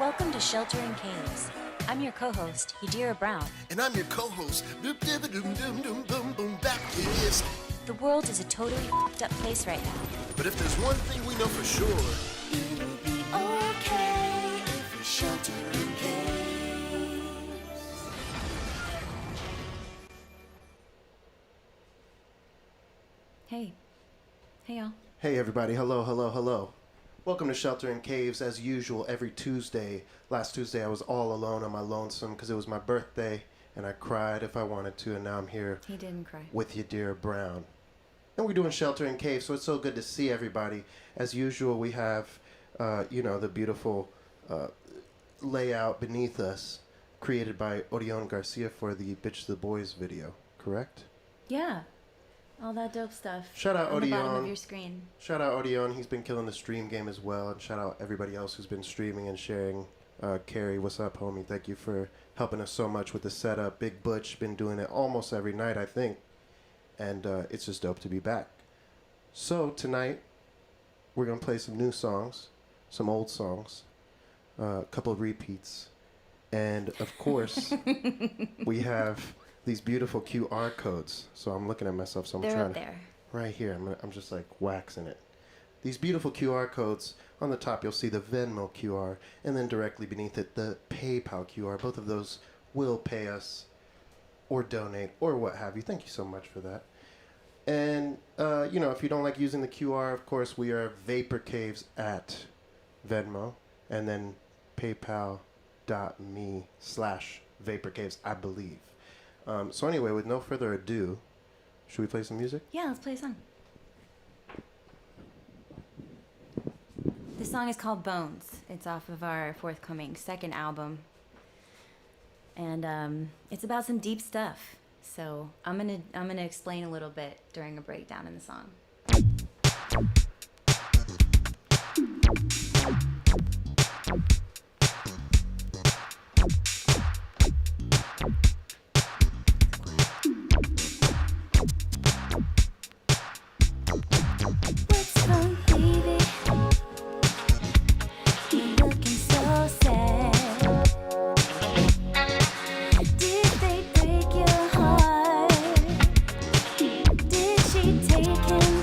Welcome to Shelter in Caves. I'm your co-host, Yadira Brown. And I'm your co-host, Baptist. The world is a totally f***ed up place right now. But if there's one thing we know for sure, it will be okay if we shelter in caves. Hey. Hey, y'all. Hey, everybody. Hello, hello, hello. Welcome to Shelter in Caves, as usual, every Tuesday. Last Tuesday, I was all alone on my lonesome because it was my birthday, and I cried if I wanted to, and now I'm here. He didn't cry. With Yadira Brown. And we're doing Shelter in Caves, so it's so good to see everybody. As usual, we have, the beautiful layout beneath us, created by Orion Garcia for the Bitch the Boys video, correct? Yeah. All that dope stuff. Shout out on Orion. the bottom of your screen. Shout out Orion. He's been killing the stream game as well. And shout out everybody else who's been streaming and sharing. Carrie, what's up, homie? Thank you for helping us so much with the setup. Big Butch been doing it almost every night, I think. And it's just dope to be back. So tonight, we're going to play some new songs, some old songs, a couple of repeats. And, of course, we have these beautiful QR codes. So I'm looking at myself, so I'm They're trying up to... there. Right here. I'm just like waxing it. These beautiful QR codes. On the top, you'll see the Venmo QR, and then directly beneath it, the PayPal QR. Both of those will pay us or donate or what have you. Thank you so much for that. And, if you don't like using the QR, of course, we are Vapor Caves at Venmo, and then paypal.me/Vapor Caves, I believe. So anyway, with no further ado, should we play some music? Yeah, let's play a song. This song is called Bones. It's off of our forthcoming second album. And it's about some deep stuff. So I'm gonna explain a little bit during a breakdown in the song. What's wrong, baby? You're looking so sad. Did they break your heart? Did she take him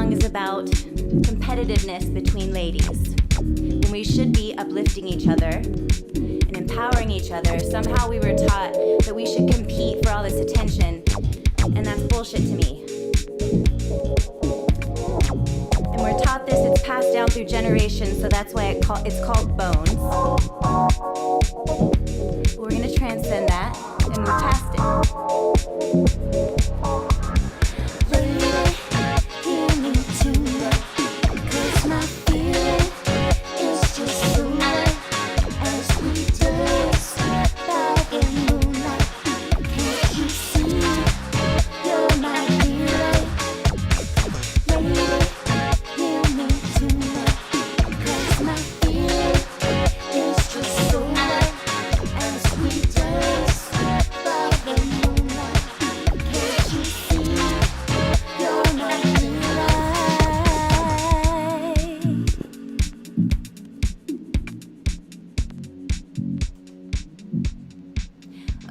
song is about competitiveness between ladies. When we should be uplifting each other and empowering each other, somehow we were taught that we should compete for all this attention, and that's bullshit to me. And we're taught this, it's passed down through generations, so that's why it's called Bones. But we're gonna transcend that and move past it.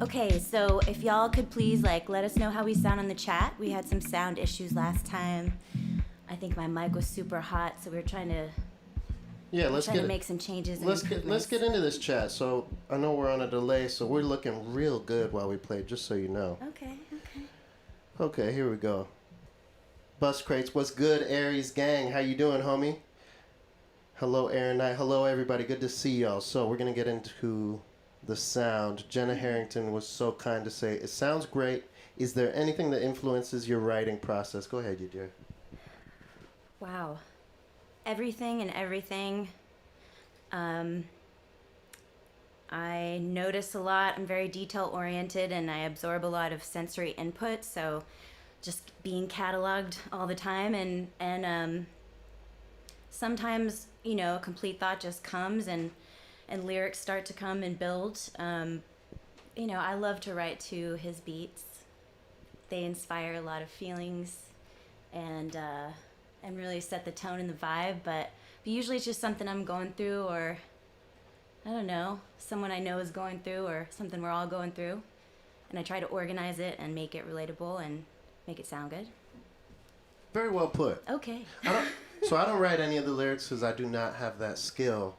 Okay, so if y'all could please let us know how we sound on the chat. We had some sound issues last time. I think my mic was super hot, so we were trying to make some changes. Let's get into this chat. So I know we're on a delay, so we're looking real good while we play, just so you know. Okay, here we go. Bus Crates, what's good, Aries gang? How you doing, homie? Hello, Aaron Knight. Hello, everybody. Good to see y'all. So we're gonna get into the sound. Jenna Harrington was so kind to say, it sounds great. Is there anything that influences your writing process? Go ahead, you dear. Wow. Everything and everything. I notice a lot. I'm very detail oriented and I absorb a lot of sensory input. So just being cataloged all the time and sometimes, a complete thought just comes and lyrics start to come and build. I love to write to his beats. They inspire a lot of feelings and really set the tone and the vibe. But usually it's just something I'm going through, or I don't know, someone I know is going through, or something we're all going through. And I try to organize it and make it relatable and make it sound good. Very well put. Okay. I don't write any of the lyrics because I do not have that skill.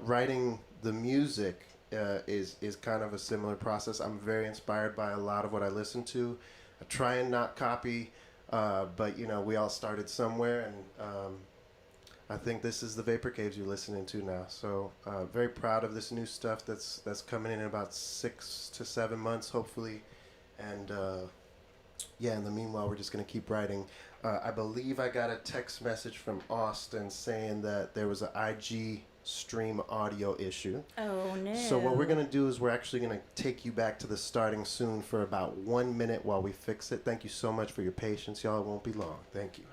Writing the music is kind of a similar process. I'm very inspired by a lot of what I listen to. I try and not copy, but we all started somewhere, and I think this is the Vapor Caves you're listening to now. So very proud of this new stuff that's coming in about 6 to 7 months, hopefully, and in the meanwhile, we're just gonna keep writing. I believe I got a text message from Austin saying that there was an IG stream audio issue. Oh no. So what we're going to do is we're actually going to take you back to the starting soon for about 1 minute while we fix it. Thank you so much for your patience, y'all. It won't be long. Thank you.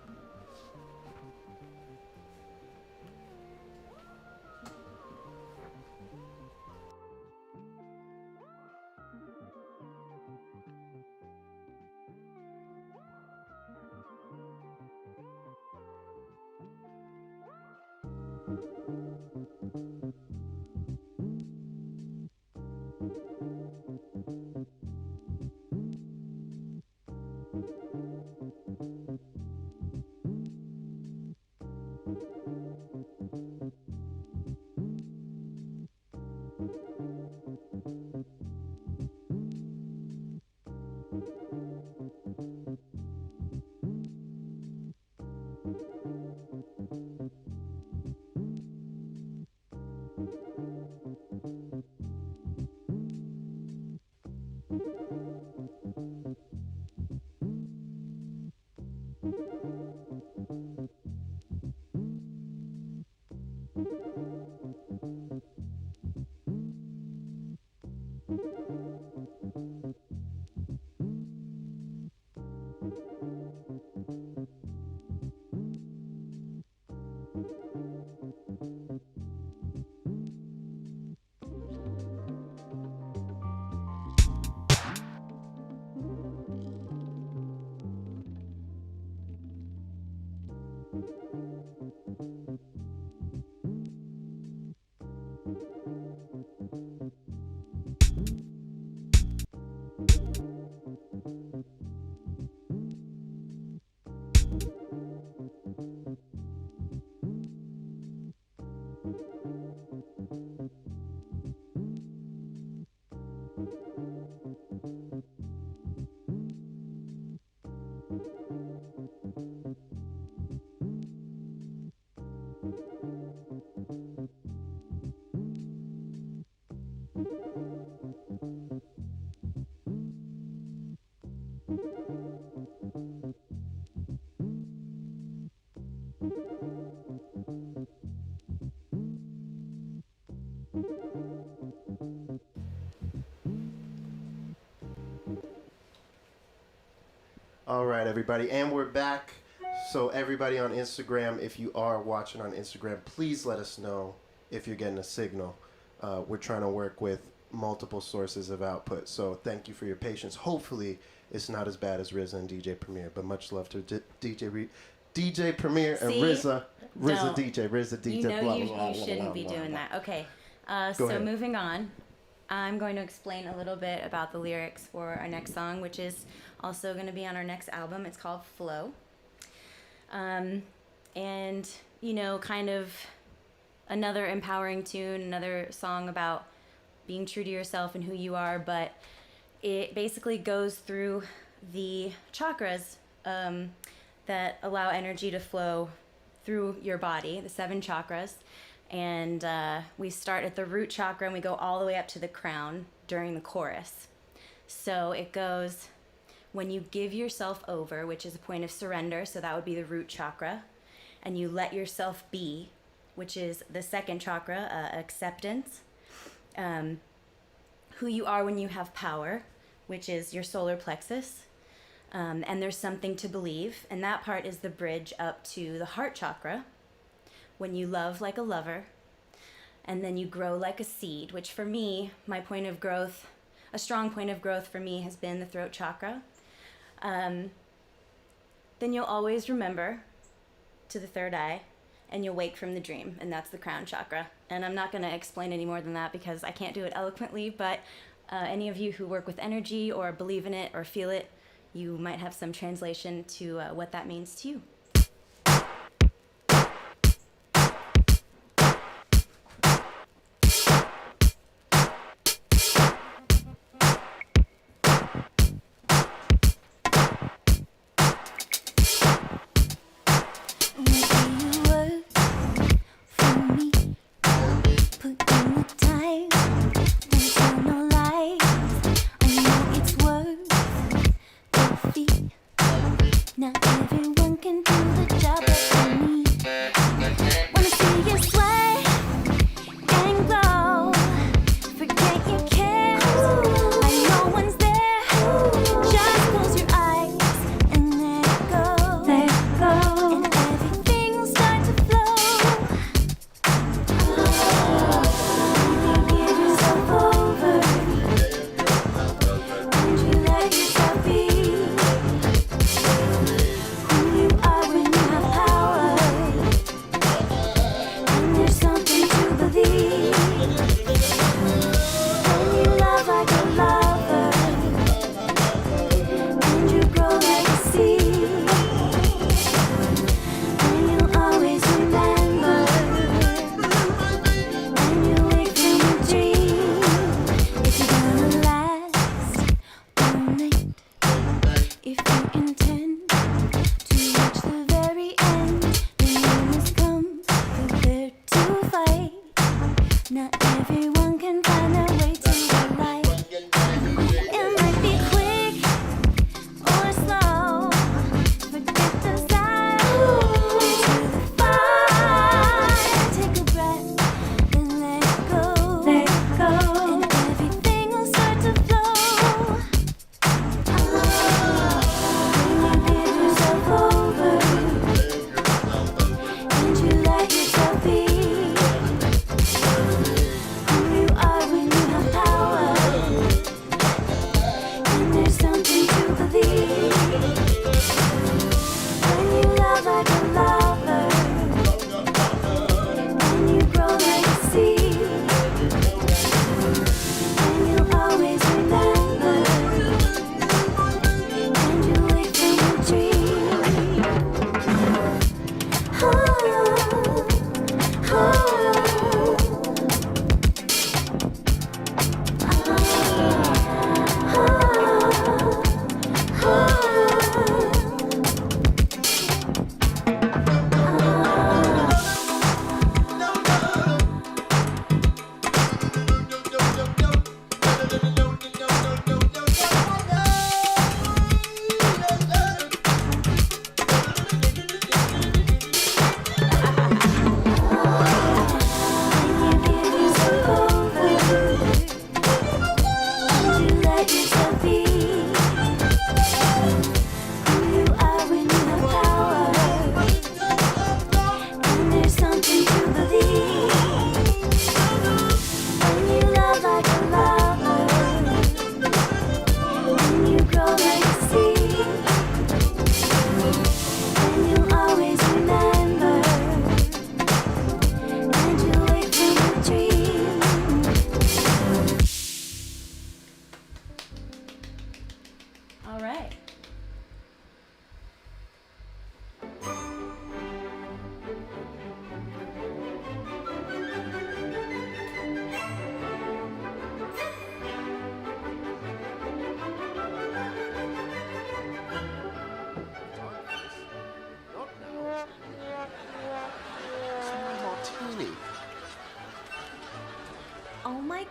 right, everybody. And we're back. So everybody on Instagram, if you are watching on Instagram, please let us know if you're getting a signal. We're trying to work with multiple sources of output. So thank you for your patience. Hopefully it's not as bad as RZA and DJ Premier, but much love to DJ Premier and See? RZA Don't. DJ, RZA DJ, You know blah, you, blah, blah, you shouldn't blah, be blah, doing blah. that. Okay. Go So ahead. moving on, I'm going to explain a little bit about the lyrics for our next song, which is also going to be on our next album. It's called Flow. And, you know, kind of another empowering tune, another song about being true to yourself and who you are, but it basically goes through the chakras that allow energy to flow through your body, the 7 chakras. And we start at the root chakra and we go all the way up to the crown during the chorus. So it goes, when you give yourself over, which is a point of surrender, so that would be the root chakra, and you let yourself be, which is the 2nd chakra, acceptance, who you are when you have power, which is your solar plexus, and there's something to believe, and that part is the bridge up to the heart chakra, when you love like a lover, and then you grow like a seed, which for me, my point of growth, a strong point of growth for me has been the throat chakra. Then you'll always remember to the 3rd eye, and you'll wake from the dream, and that's the crown chakra. And I'm not going to explain any more than that because I can't do it eloquently, but any of you who work with energy or believe in it or feel it, you might have some translation to what that means to you. Not everyone can do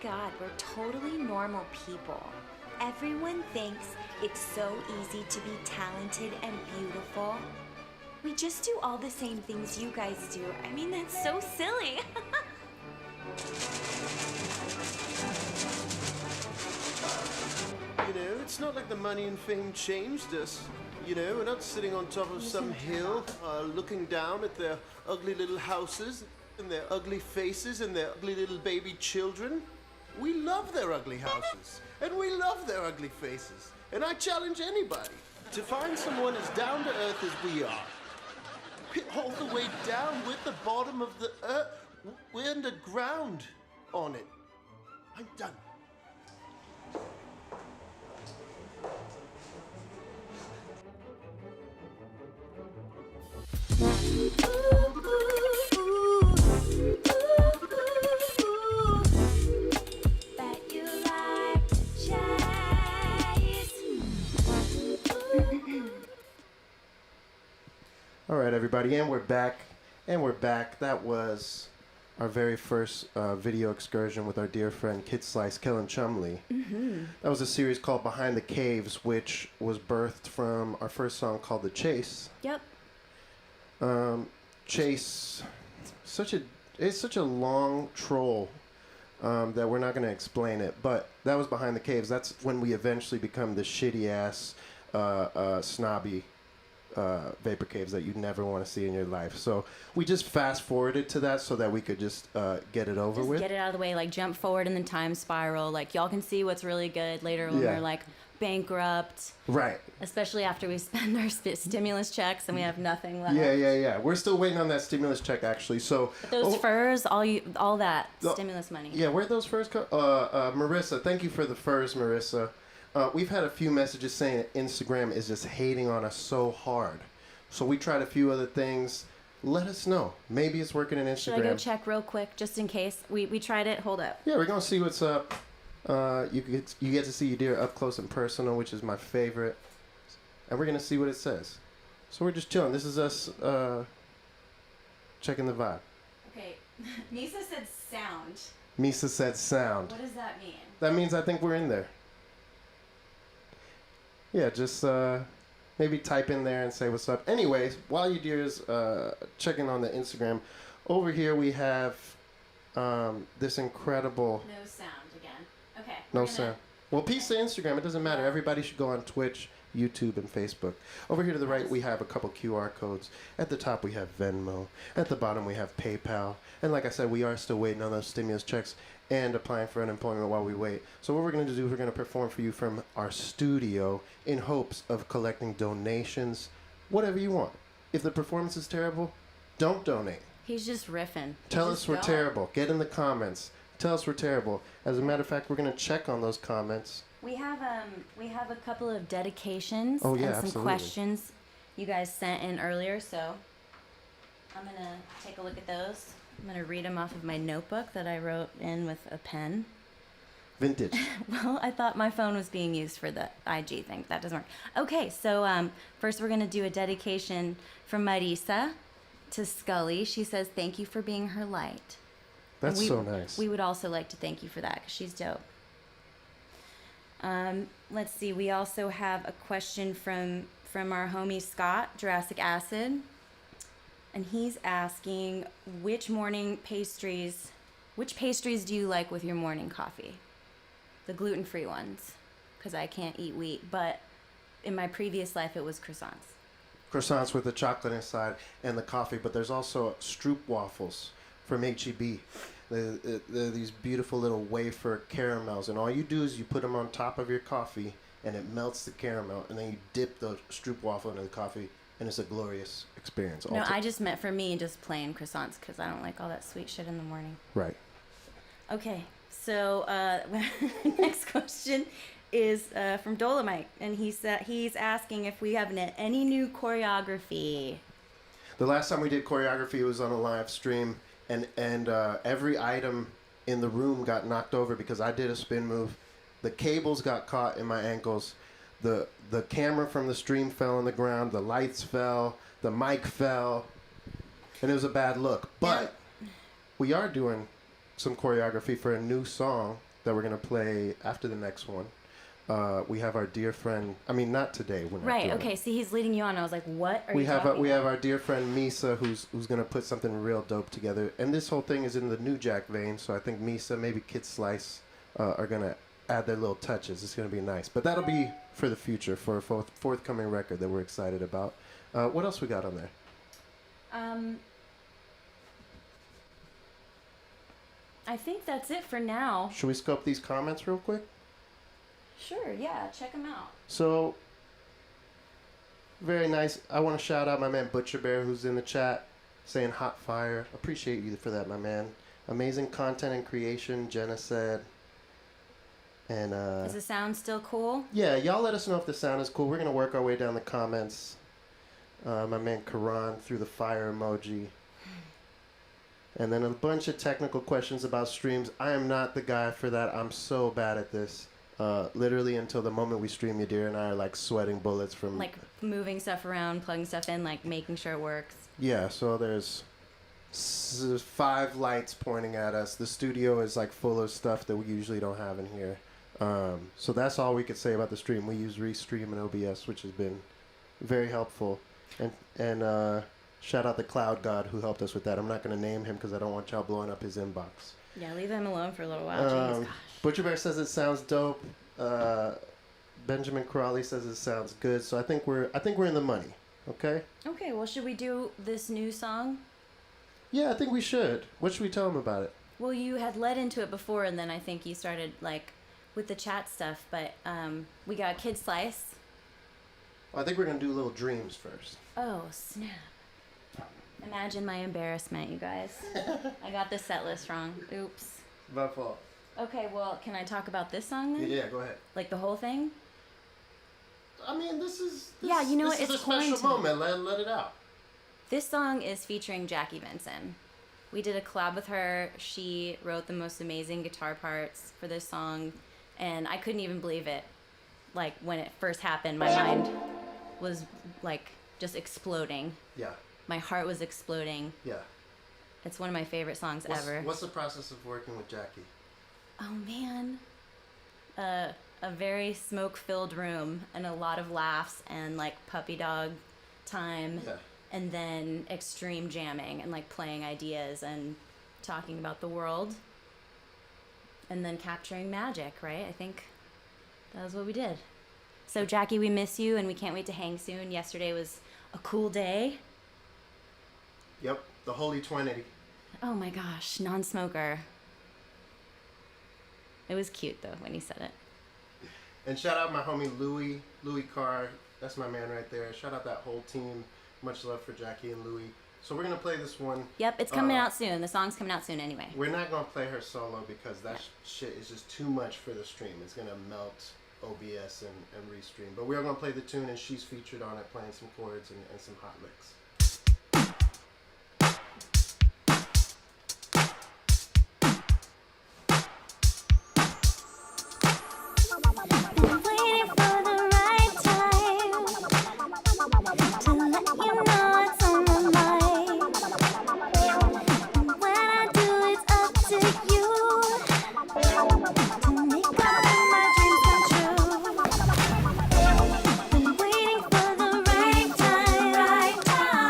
God, we're totally normal people. Everyone thinks it's so easy to be talented and beautiful. We just do all the same things you guys do. I mean, that's so silly. You know, it's not like the money and fame changed us. You know, we're not sitting on top of some hill, looking down at their ugly little houses and their ugly faces and their ugly little baby children. We love their ugly houses and we love their ugly faces. And I challenge anybody to find someone as down to earth as we are. All the way down with the bottom of the earth. We're underground on it. I'm done. Bet you like to chase. All right, everybody, and we're back. And we're back. That was our very first video excursion with our dear friend Kid Slice, Kellen Chumley. That was a series called Behind the Caves, which was birthed from our first song called The Chase. Yep. Chase, it's such a long troll that we're not going to explain it, but that was Behind the Caves. That's when we eventually become the shitty ass, snobby vapor caves that you never want to see in your life. So we just fast forwarded to that so that we could just get it over Just with. get it out of the way, like jump forward in the time spiral. Like y'all can see what's really good later when we're like bankrupt. Right. Especially after we spend our stimulus checks and we have nothing left. Yeah. We're still waiting on that stimulus check, actually. So Those furs, all that stimulus money. Yeah, where'd those furs come? Marissa, thank you for the furs, Marissa. We've had a few messages saying that Instagram is just hating on us so hard. So we tried a few other things. Let us know. Maybe it's working in Instagram. Should I go check real quick, just in case? We tried it. Hold up. Yeah, we're gonna see what's up. You get to see your deer up close and personal, which is my favorite. And we're gonna see what it says. So we're just chilling. This is us checking the vibe. Okay, Misa said sound. Misa said sound. What does that mean? That means I think we're in there. Yeah, just maybe type in there and say what's up. Anyways, while you dears checking on the Instagram, over here we have this incredible... No sound again. Okay. No sound. Well, piece of Instagram, it doesn't matter. Everybody should go on Twitch, YouTube, and Facebook. Over here to the right, we have a couple QR codes. At the top, we have Venmo. At the bottom, we have PayPal. And like I said, we are still waiting on those stimulus checks and applying for unemployment while we wait. So what we're going to do is we're going to perform for you from our studio in hopes of collecting donations, whatever you want. If the performance is terrible, don't donate. He's just riffing. Tell us we're terrible. Get in the comments. Tell us we're terrible. As a matter of fact, we're going to check on those comments. We have a couple of dedications Oh, yeah, and some absolutely. questions you guys sent in earlier, so I'm gonna take a look at those. I'm gonna read them off of my notebook that I wrote in with a pen. Vintage. Well, I thought my phone was being used for the IG thing. That doesn't work. Okay, so first we're gonna do a dedication from Marisa to Scully. She says, "Thank you for being her light." That's And so nice. We would also like to thank you for that because she's dope. Let's see. We also have a question from our homie Scott, Jurassic Acid, and he's asking which pastries do you like with your morning coffee? The gluten-free ones, because I can't eat wheat. But in my previous life, it was croissants. Croissants with the chocolate inside and the coffee, but there's also Stroop waffles from H-E-B. They're these beautiful little wafer caramels, and all you do is you put them on top of your coffee, and it melts the caramel, and then you dip the Stroop waffle into the coffee, and it's a glorious experience. No, I just meant for me just plain croissants because I don't like all that sweet shit in the morning. Right. Okay, so next question is from Dolomite, and he's asking if we have any new choreography. The last time we did choreography was on a live stream, and every item in the room got knocked over because I did a spin move. The cables got caught in my ankles. The camera from the stream fell on the ground. The lights fell. The mic fell. And it was a bad look. But we are doing some choreography for a new song that we're gonna play after the next one. We have our dear friend. I mean, not today. We're not Right. doing Okay. it. See, he's leading you on. I was like, what are We you have talking we have about? our dear friend Misa, who's gonna put something real dope together. And this whole thing is in the New Jack vein. So I think Misa, maybe Kid Slice, are gonna add their little touches. It's gonna be nice. But that'll be for the future, for a forthcoming record that we're excited about. What else we got on there? I think that's it for now. Should we scope these comments real quick? Sure. Yeah. Check them out. So, very nice. I want to shout out my man Butcher Bear, who's in the chat, saying hot fire. Appreciate you for that, my man. Amazing content and creation, Jenna said. And Is the sound still cool? yeah, y'all let us know if the sound is cool. We're gonna work our way down the comments. My man Karan threw the fire emoji. And then a bunch of technical questions about streams. I am not the guy for that. I'm so bad at this. Literally until the moment we stream, Yadira and I are like sweating bullets from Like moving stuff around, plugging stuff in, like making sure it works. Yeah, so there's 5 lights pointing at us. The studio is like full of stuff that we usually don't have in here. So that's all we could say about the stream. We use Restream and OBS, which has been very helpful. And shout out the Cloud God who helped us with that. I'm not going to name him because I don't want y'all blowing up his inbox. Yeah, leave him alone for a little while. Jeez, gosh. Butcher Bear says it sounds dope. Benjamin Crawley says it sounds good. So I think we're in the money. Okay. Okay, well, should we do this new song? Yeah, I think we should. What should we tell him about it? Well, you had led into it before, and then I think you started like with the chat stuff. But we got Kid Slice. I think we're gonna do Little Dreams first. Oh snap! Imagine my embarrassment, you guys. I got the set list wrong. Oops. My fault. Okay, well, can I talk about this song then? Yeah, go ahead. Like the whole thing? I mean, this is Yeah, you know this what, is it's a special quarantine. moment. Let it out. This song is featuring Jackie Vinson. We did a collab with her. She wrote the most amazing guitar parts for this song, and I couldn't even believe it. Like when it first happened, my mind was like just exploding. Yeah, My heart was exploding. yeah. It's one of my favorite songs ever. What's the process of working with Jackie? Oh man. A very smoke-filled room and a lot of laughs and like puppy dog time. Yeah. And then extreme jamming and like playing ideas and talking about the world. And then capturing magic, right? I think that was what we did. So Jackie, we miss you and we can't wait to hang soon. Yesterday was a cool day. Yep, the Holy Trinity. Oh my gosh, non-smoker. It was cute though when he said it. And shout out my homie Louis Carr. That's my man right there. Shout out that whole team. Much love for Jackie and Louis. So we're gonna play this one. Yep, it's coming out soon. The song's coming out soon anyway. We're not gonna play her solo because that shit is just too much for the stream. It's gonna melt OBS and Restream. But we are gonna play the tune and she's featured on it, playing some chords and some hot licks. Waiting for the right time to let you know it's on my mind. When I do, it's up to you to make all my dreams come true. Been waiting for the right time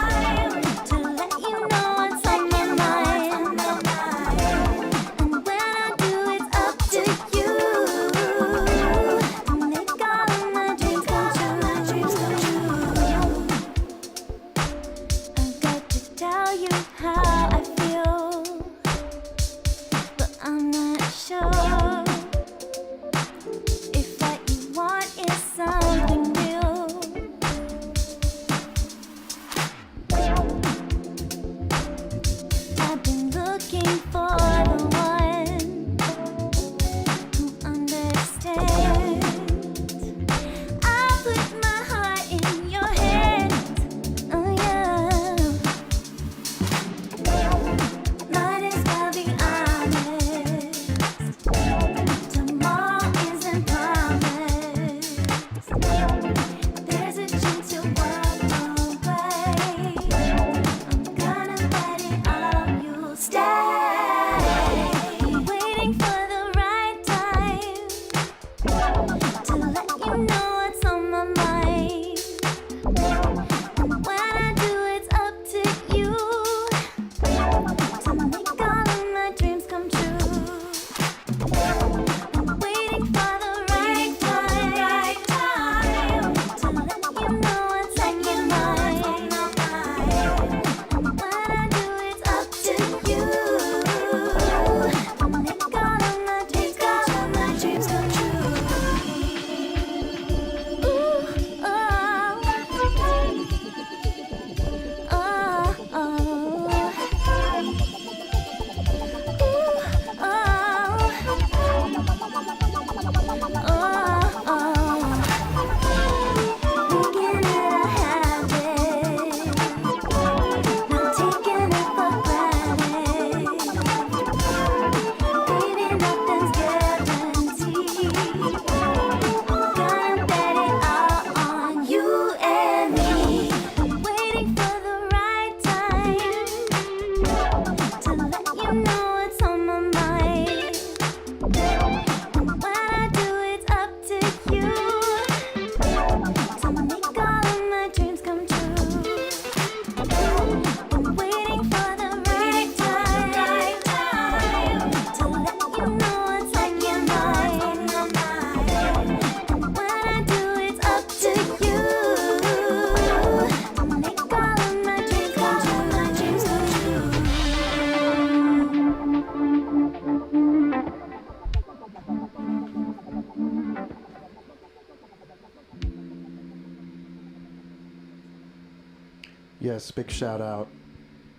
Yes, big shout out,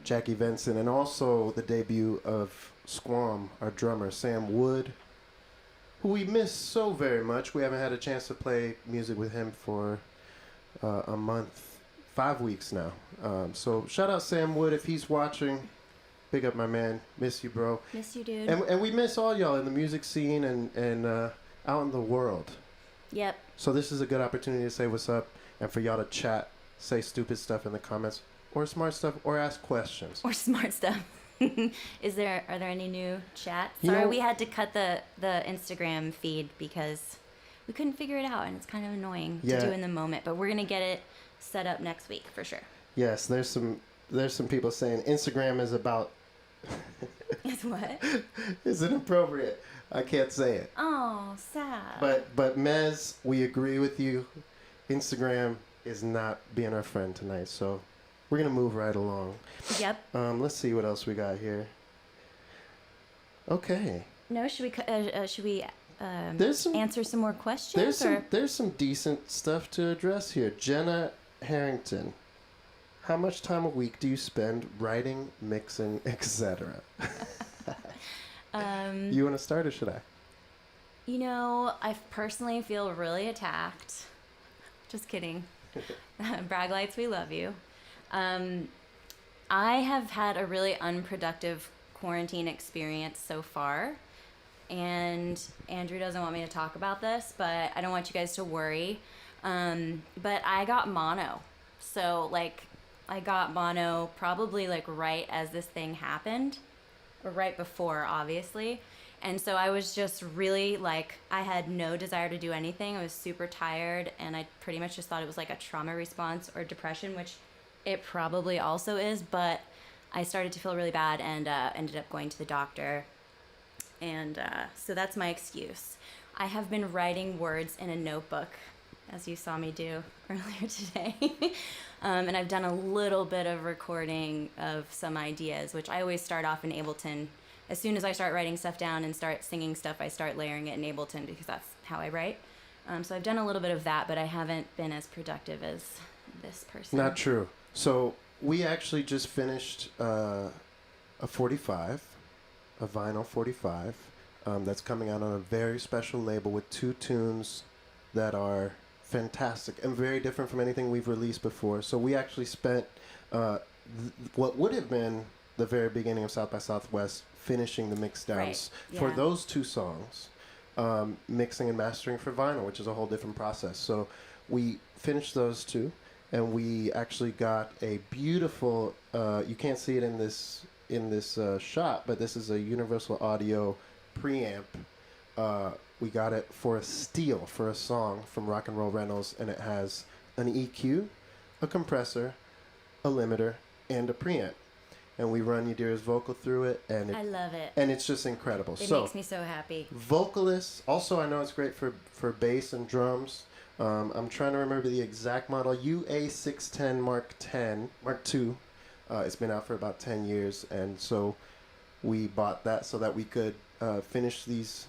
Jackie Venson, and also the debut of Squam, our drummer, Sam Wood, who we miss so very much. We haven't had a chance to play music with him for a month, 5 weeks now. So shout out Sam Wood if he's watching. Big up my man. Miss you, bro. Miss you, dude. And we miss all y'all in the music scene and out in the world. Yep. So this is a good opportunity to say what's up and for y'all to chat, say stupid stuff in the comments, or smart stuff, or ask questions. Or smart stuff. Are there any new chats? You Sorry, know- we had to cut the Instagram feed because we couldn't figure it out, and it's kind of annoying Yeah. to do in the moment. But we're gonna get it set up next week for sure. Yes, there's some people saying Instagram is about It's what? is inappropriate. I can't say it. Oh, sad. But Mez, we agree with you. Instagram is not being our friend tonight, so we're gonna move right along. Yep. Let's see what else we got here. Okay, No, should we there's some answer some more questions? there's some decent stuff to address here. Jenna Harrington, how much time a week do you spend writing, mixing, etc.? You want to start or should I? You know, I personally feel really attacked. Just kidding. Brag lights, we love you. I have had a really unproductive quarantine experience so far. And Andrew doesn't want me to talk about this, but I don't want you guys to worry. But I got mono. So, I got mono probably, right as this thing happened. Or right before, obviously. And so I was just really, I had no desire to do anything. I was super tired, and I pretty much just thought it was, a trauma response or depression, which it probably also is. But I started to feel really bad and ended up going to the doctor. And so that's my excuse. I have been writing words in a notebook, as you saw me do earlier today. And I've done a little bit of recording of some ideas, which I always start off in Ableton. As soon as I start writing stuff down and start singing stuff, I start layering it in Ableton because that's how I write. So I've done a little bit of that, but I haven't been as productive as this person. Not true. So we actually just finished a 45, a vinyl 45, that's coming out on a very special label with 2 tunes that are fantastic and very different from anything we've released before. So we actually spent what would have been the very beginning of South by Southwest finishing the mix downs Right, for yeah. those 2 songs, mixing and mastering for vinyl, which is a whole different process. So we finished those 2, and we actually got a beautiful, you can't see it in this shot, but this is a Universal Audio preamp. We got it for a steal for a song from Rock and Roll Reynolds, and it has an EQ, a compressor, a limiter, and a preamp. And we run Yadira's vocal through it, and I love it. and it's just incredible. It So makes me so happy. vocalists, also I know it's great for bass and drums. I'm trying to remember the exact model. UA610 Mark II. It's been out for about 10 years, and so we bought that so that we could finish these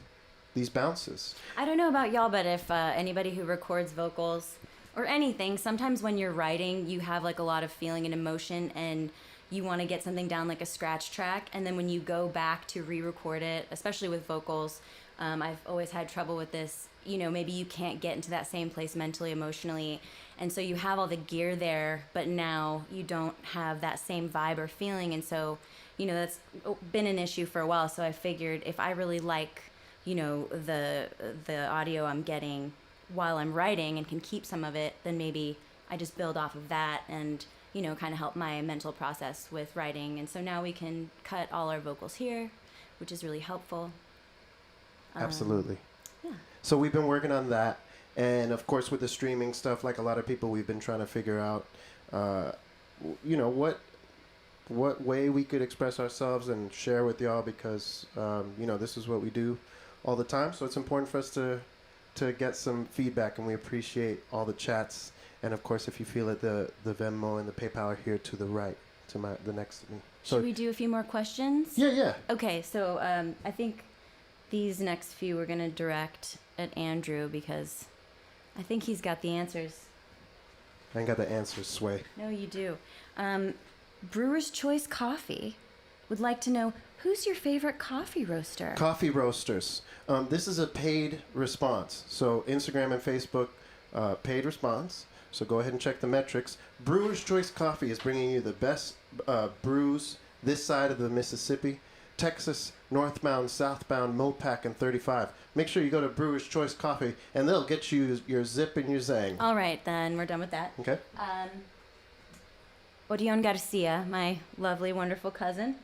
bounces. I don't know about y'all, but if anybody who records vocals or anything, sometimes when you're writing, you have a lot of feeling and emotion, and you want to get something down like a scratch track, and then when you go back to re-record it, especially with vocals, I've always had trouble with this. Maybe you can't get into that same place mentally, emotionally, and so you have all the gear there, but now you don't have that same vibe or feeling, and so that's been an issue for a while. So I figured if I really like the audio I'm getting while I'm writing and can keep some of it, then maybe I just build off of that and kind of help my mental process with writing. And so now we can cut all our vocals here, which is really helpful. Absolutely. Yeah. So we've been working on that, and of course with the streaming stuff, like a lot of people, we've been trying to figure out what way we could express ourselves and share with y'all, because this is what we do all the time. So it's important for us to get some feedback, and we appreciate all the chats. And of course, if you feel it, the Venmo and the PayPal are here to the right, to the next to me. So Should we do a few more questions? yeah. Okay, so I think these next few we're going to direct at Andrew because I think he's got the answers. I ain't got the answers, Sway. No, you do. Brewer's Choice Coffee would like to know, who's your favorite coffee roaster? Coffee roasters. This is a paid response. So Instagram and Facebook, paid response. So go ahead and check the metrics. Brewer's Choice Coffee is bringing you the best brews this side of the Mississippi. Texas, northbound, southbound, Mopac, and 35. Make sure you go to Brewer's Choice Coffee, and they'll get you your zip and your zang. All right, then we're done with that. Okay? Orion Garcia, my lovely, wonderful cousin.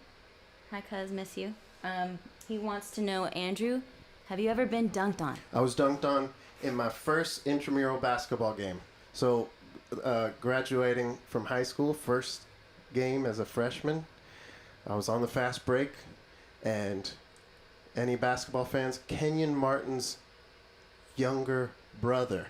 Hi, cuz, miss you. He wants to know, Andrew, have you ever been dunked on? I was dunked on in my first intramural basketball game. So, graduating from high school, first game as a freshman, I was on the fast break, and any basketball fans, Kenyon Martin's younger brother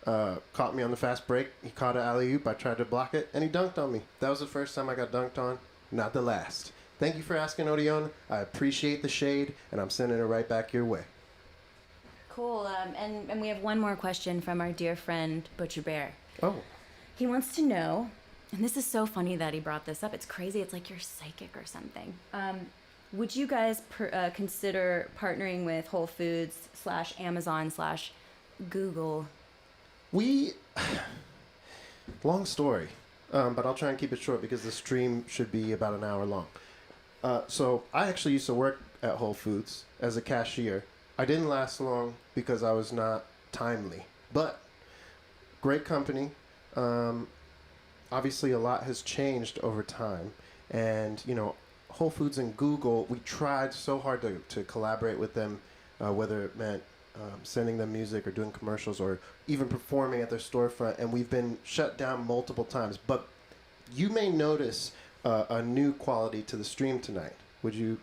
caught me on the fast break. He caught an alley-oop. I tried to block it, and he dunked on me. That was the first time I got dunked on, not the last. Thank you for asking, Odion. I appreciate the shade, and I'm sending it right back your way. Cool. And we have one more question from our dear friend, Butcher Bear. Oh. He wants to know, and this is so funny that he brought this up. It's crazy. It's like you're psychic or something. Would you guys consider partnering with Whole Foods / Amazon / Google? Long story, but I'll try and keep it short because the stream should be about an hour long. So I actually used to work at Whole Foods as a cashier. I didn't last long because I was not timely, but great company. Obviously, a lot has changed over time, and Whole Foods and Google, we tried so hard to collaborate with them, whether it meant sending them music or doing commercials or even performing at their storefront, and we've been shut down multiple times. But you may notice a new quality to the stream tonight. Would you?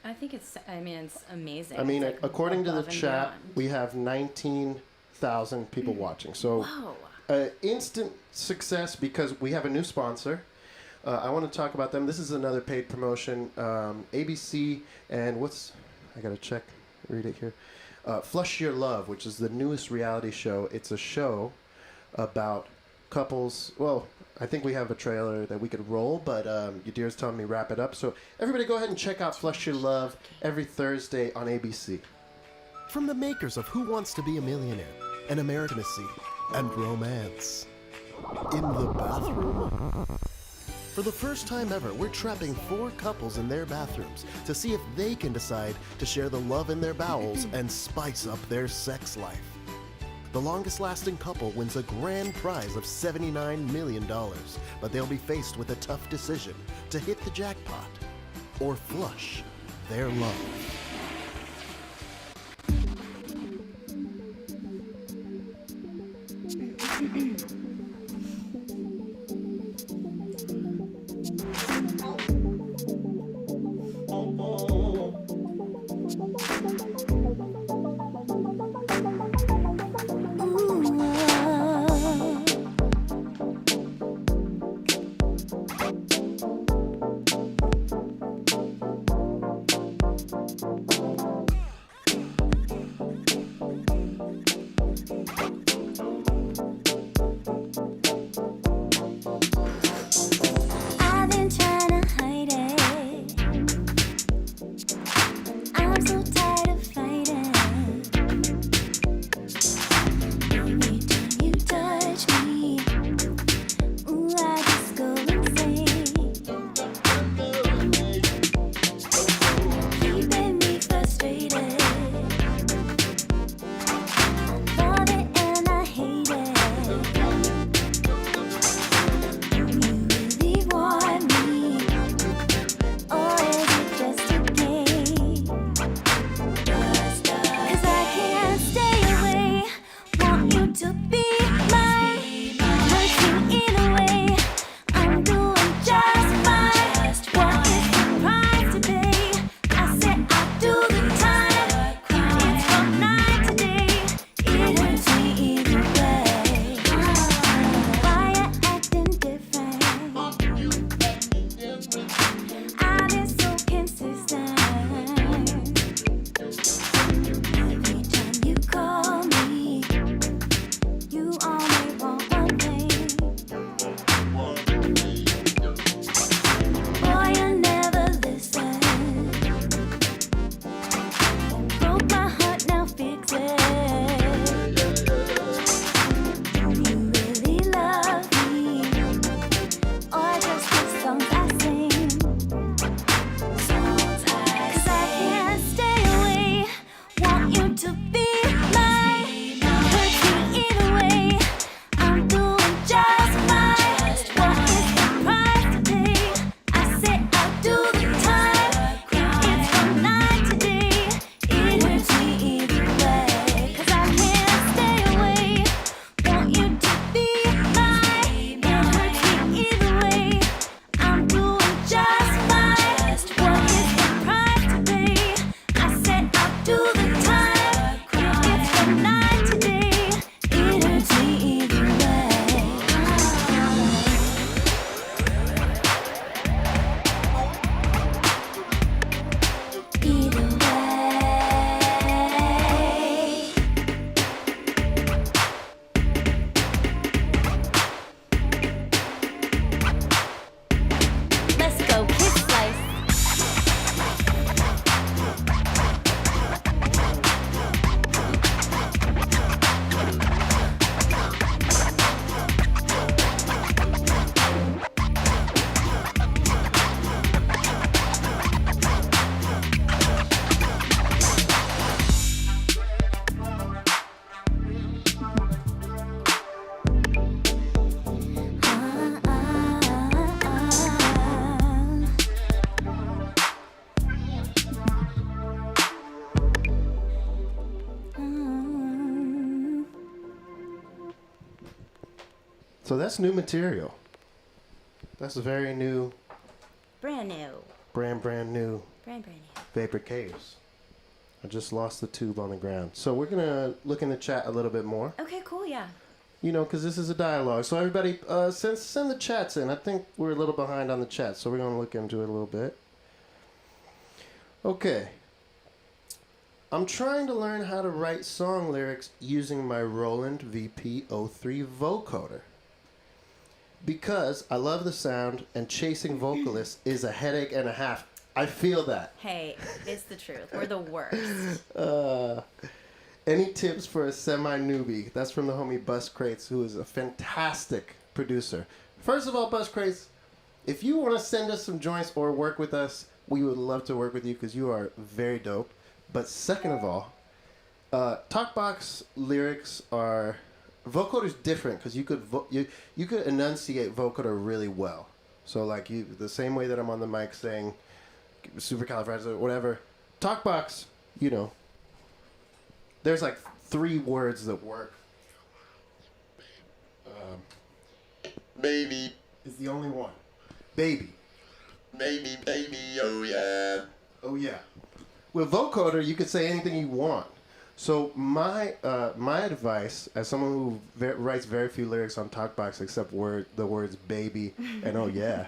I think it's amazing. I mean, It's like according to the above and chat, beyond. we have 19,000 people watching. So Whoa. instant success because we have a new sponsor. I want to talk about them. This is another paid promotion. ABC and I got to check, read it here. Flush Your Love, which is the newest reality show. It's a show about couples. Well, I think we have a trailer that we could roll, but Yadir's telling me wrap it up. So everybody go ahead and check out Flush Your Love every Thursday on ABC. From the makers of Who Wants to Be a Millionaire, An American Intimacy, and Romance. In the bathroom? For the first time ever, we're trapping 4 couples in their bathrooms to see if they can decide to share the love in their bowels and spice up their sex life. The longest lasting couple wins a grand prize of $79 million, but they'll be faced with a tough decision to hit the jackpot or flush their love. So that's new material. That's a very new, Brand new. brand new Brand new. Vapor Caves. I just lost the tube on the ground. So we're going to look in the chat a little bit more. Okay, cool, yeah. You know, because this is a dialogue. So everybody, send the chats in. I think we're a little behind on the chat, so we're going to look into it a little bit. Okay. I'm trying to learn how to write song lyrics using my Roland VP03 vocoder. Because I love the sound and chasing vocalists is a headache and a half. I feel that. Hey, it's the truth. We're the worst. Any tips for a semi-newbie? That's from the homie Bus Crates, who is a fantastic producer. First of all, Bus Crates, if you want to send us some joints or work with us, we would love to work with you because you are very dope. But second of all, Talkbox lyrics are... Vocoder's different because you could you could enunciate vocoder really well. So like the same way that I'm on the mic saying supercalifragilistic, whatever. Talkbox, you know, there's like 3 words that work. Baby is the only one. Baby. Baby, oh yeah. Oh yeah. With vocoder, you could say anything you want. So my advice, as someone who writes very few lyrics on Talkbox except the words baby and oh yeah,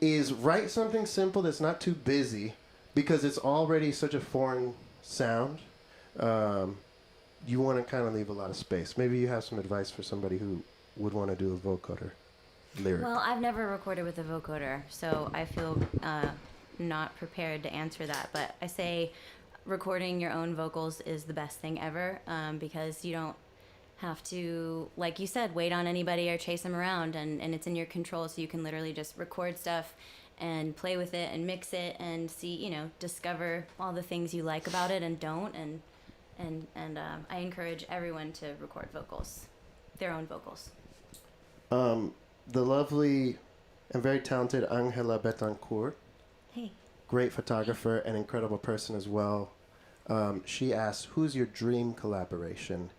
is write something simple that's not too busy because it's already such a foreign sound. You want to kind of leave a lot of space. Maybe you have some advice for somebody who would want to do a vocoder lyric. Well, I've never recorded with a vocoder, so I feel not prepared to answer that. But I say recording your own vocals is the best thing ever because you don't have to, like you said, wait on anybody or chase them around, and it's in your control, so you can literally just record stuff and play with it and mix it and see, you know, discover all the things you like about it and don't, and I encourage everyone to record vocals, their own vocals. The lovely and very talented Angela Betancourt, Hey. great photographer and incredible person as well. She asked, who's your dream collaboration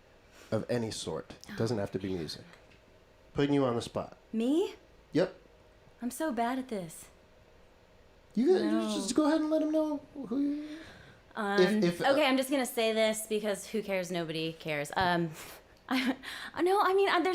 of any sort? Doesn't have to be music. Putting you on the spot. Me? Yep. I'm so bad at this. You No. just go ahead and let them know who you... Okay, I'm just gonna say this because who cares? Nobody cares. There's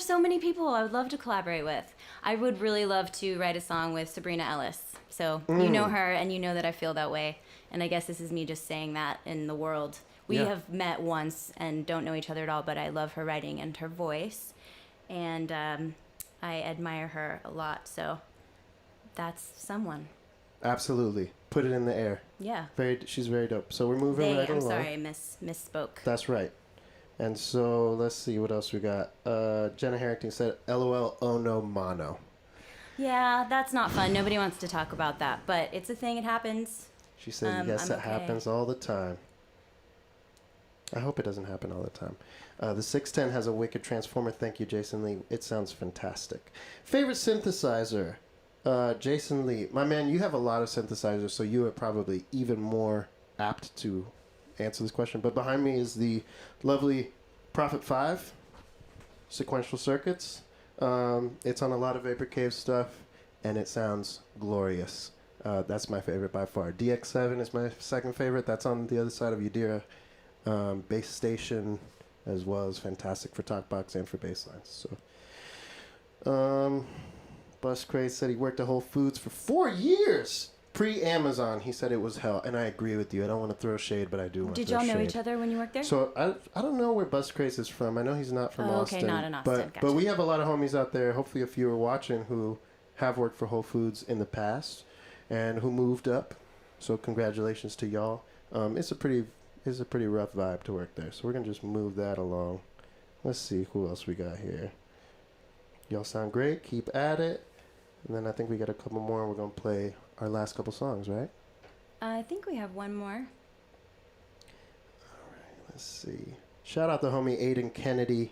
so many people I would love to collaborate with. I would really love to write a song with Sabrina Ellis. So you know her, and you know that I feel that way. And I guess this is me just saying that in the world. We have met once and don't know each other at all, but I love her writing and her voice, and I admire her a lot. So that's someone. Absolutely. Put it in the air. Yeah. She's very dope. So we're moving right I'm along. sorry, I misspoke. That's right. And so let's see what else we got. Jenna Harrington said, LOL, oh no, mono. Yeah, that's not fun. Nobody wants to talk about that, but it's a thing. It happens. She said, yes, I'm it okay. happens all the time. I hope it doesn't happen all the time. The 610 has a wicked transformer. Thank you, Jason Lee. It sounds fantastic. Favorite synthesizer? Jason Lee. My man, you have a lot of synthesizers, so you are probably even more apt to answer this question. But behind me is the lovely Prophet 5 sequential circuits. It's on a lot of Vapor Cave stuff, and it sounds glorious. That's my favorite by far. DX7 is my second favorite. That's on the other side of Yadira. Bass Station, as well as fantastic for Talkbox and for bass lines. So, Bus Craze said he worked at Whole Foods for 4 years. Pre-Amazon, he said it was hell, and I agree with you. I don't want to throw shade, but I do want to Did throw y'all shade. know each other when you worked there? So I don't know where Bus Craze is from. I know he's not from Austin. Okay, not in Austin. But Gotcha. we have a lot of homies out there, hopefully a few are watching, who have worked for Whole Foods in the past and who moved up. So congratulations to y'all. It's a pretty rough vibe to work there. So we're going to just move that along. Let's see who else we got here. Y'all sound great. Keep at it. And then I think we got a couple more, and we're going to play our last couple songs, right? I think we have one more. Let's see. Shout out to homie Aiden Kennedy.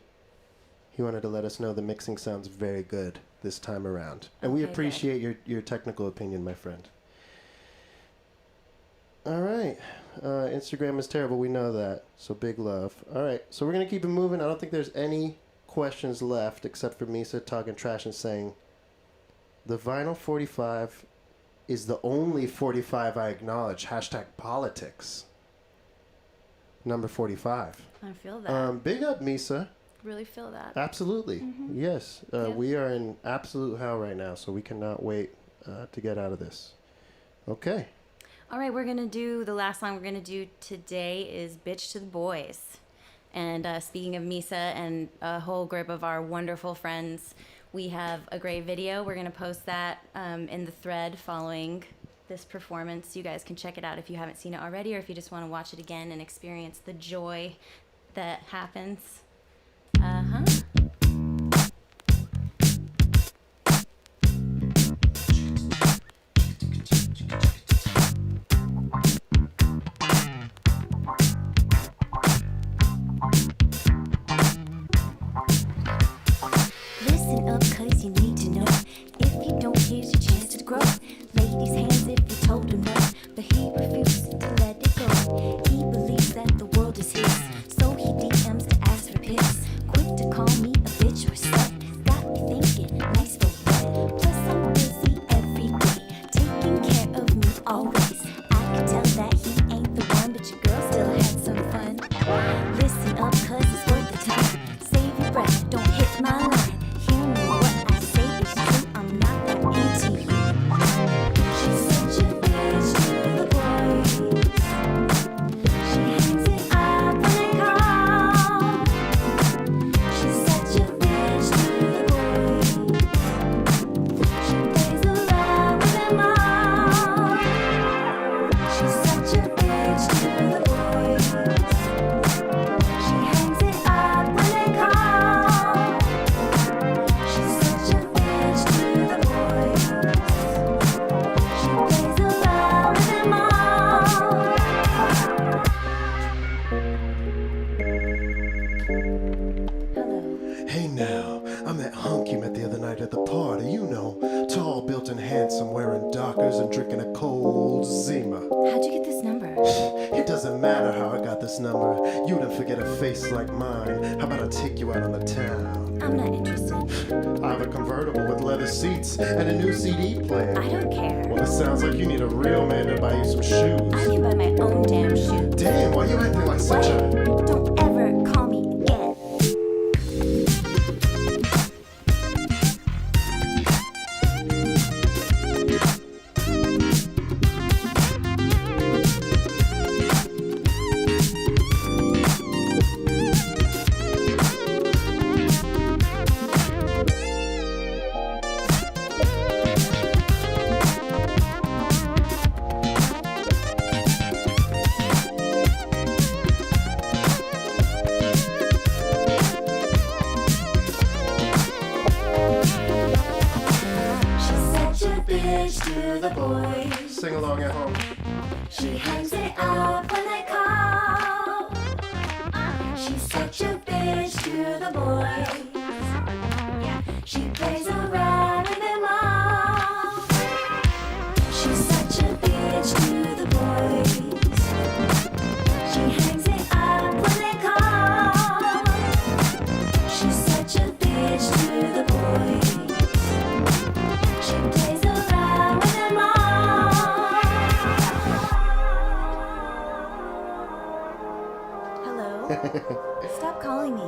He wanted to let us know the mixing sounds very good this time around. And we Okay, appreciate your technical opinion, my friend. All right. Instagram is terrible. We know that. So big love. All right. So we're going to keep it moving. I don't think there's any questions left, except for Misa talking trash and saying, the vinyl 45 is the only 45 I acknowledge. Hashtag politics. Number 45. I feel that. Big up, Misa. Really feel that. Absolutely. Yes. Yep. We are in absolute hell right now, so we cannot wait to get out of this. Okay. All right, we're going to do the last song we're going to do today is Bitch to the Boys. And speaking of Misa and a whole group of our wonderful friends, we have a great video. We're going to post that in the thread following this performance. You guys can check it out if you haven't seen it already, or if you just want to watch it again and experience the joy that happens. Listen up, cause you need to know. If you don't, here's your chance to grow. Ladies' hands if you told him no, but he refuses to let it go. He believes that the world is his, so he DMs to ask for pics. Quick to call me a bitch or slut, got me thinking, nice for what? Plus I'm busy every day, taking care of me always. I can tell that he ain't the one, but your girl still had some fun. Listen up, cause it's worth the time. Save your breath, don't hit my line. Hear me, what I say is true, I'm not that into you. She's such a bitch to the boys. She hangs it up when they call. She's such a bitch to the boys. She plays around with them all. She's such a bitch to the boys. She hangs it up when they call. She's such a bitch to the boys. She plays around with them all. Hello. Hey now, I'm that hunk you met the other night at the party, you know. Tall, built and handsome, wearing Dockers and drinking a cold Zima. How'd you get this number? It doesn't matter how I got this number. You didn't forget a face like mine. How about I take you out on the town? I'm not interested. I have a convertible with leather seats and a new CD player. I don't care. Well, it sounds like you need a real man to buy you some I shoes. can buy my own damn shoes. Damn, why you acting like such a... Don't ever call me again. She's such a bitch to the boys. Sing along at home. She hangs it up when they call. She's such a bitch to the boys. She plays around with them all. She's such a bitch to the boys. She hangs it up when they call. She's such a bitch to the boys. She plays around with them all. Hello? Stop calling me.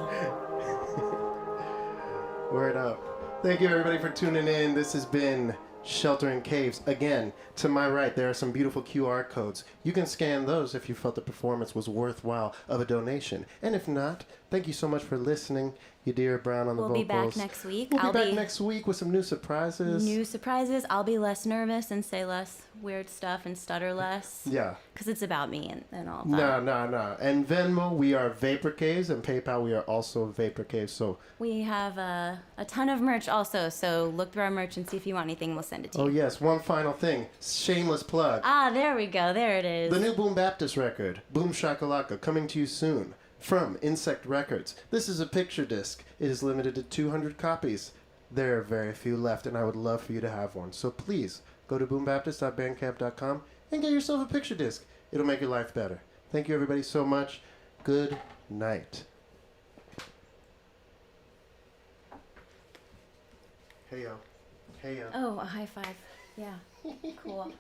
Word up. Thank you, everybody, for tuning in. This has been Shelter in Caves. Again, to my right, there are some beautiful QR codes. You can scan those if you felt the performance was worthwhile of a donation. And if not, thank you so much for listening. Yadira Brown on the We'll be vocals. back next week. We'll I'll be back be- next week with some new surprises. New surprises. I'll be less nervous and say less weird stuff and stutter less. Yeah. Because it's about me and all that. No. And Venmo, we are Vapor Caves, and PayPal, we are also Vapor Caves. So, We have a ton of merch also, so look through our merch and see if you want anything. We'll send it to you. oh yes, one final thing. Shameless plug. Ah, there we go. There it is. The new Boom Baptist record, Boom Shakalaka, coming to you soon from Insect Records. This is a picture disc. It is limited to 200 copies. There are very few left, and I would love for you to have one. So please go to boombaptist.bandcamp.com and get yourself a picture disc. It'll make your life better. Thank you, everybody, so much. Good night. Hey yo. Hey yo. Oh, a high five. Yeah. Cool.